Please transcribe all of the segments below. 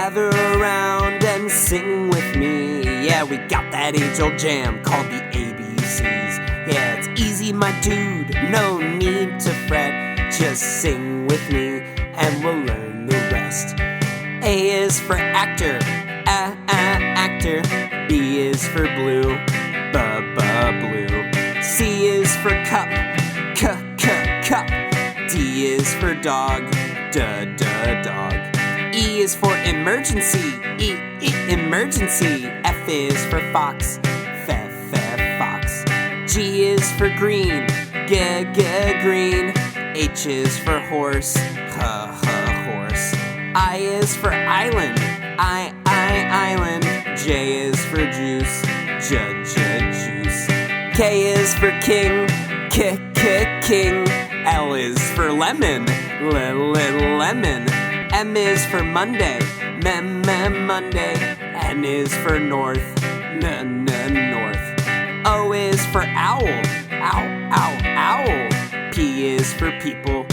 gather around and sing with me. Yeah, we got that age-old jam called the ABCs. Yeah, it's easy, my dude, no need to fret. Just sing with me and we'll learn the rest. A is for actor, actor. B is for blue, blue. C is for cup, cup. D is for dog, dog. E is for emergency, emergency. F is for fox, fox. G is for green, green. H is for horse, horse. I is for island, island. J is for juice, juice. K is for king, king. L is for lemon, lemon. M is for Monday, Monday. N is for north, north. O is for owl, owl. P is for people,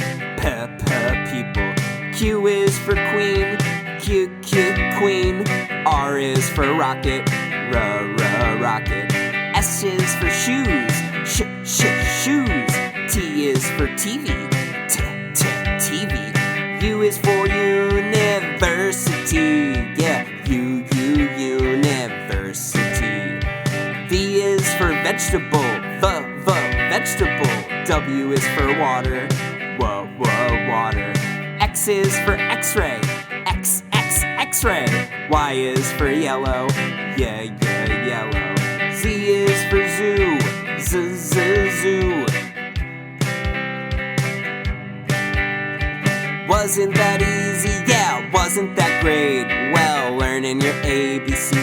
people. Q is for queen, queen. R is for rocket, rocket. S is for shoes, shoes. T is for TV, TV. U is for university, yeah, university. V is for vegetable, vegetable. W is for water, water. X is for X-ray, X-ray. Y is for yellow, yeah, yellow. Z is for zoo, zoo. Wasn't that easy? Yeah, wasn't that great? Well, learning your ABCs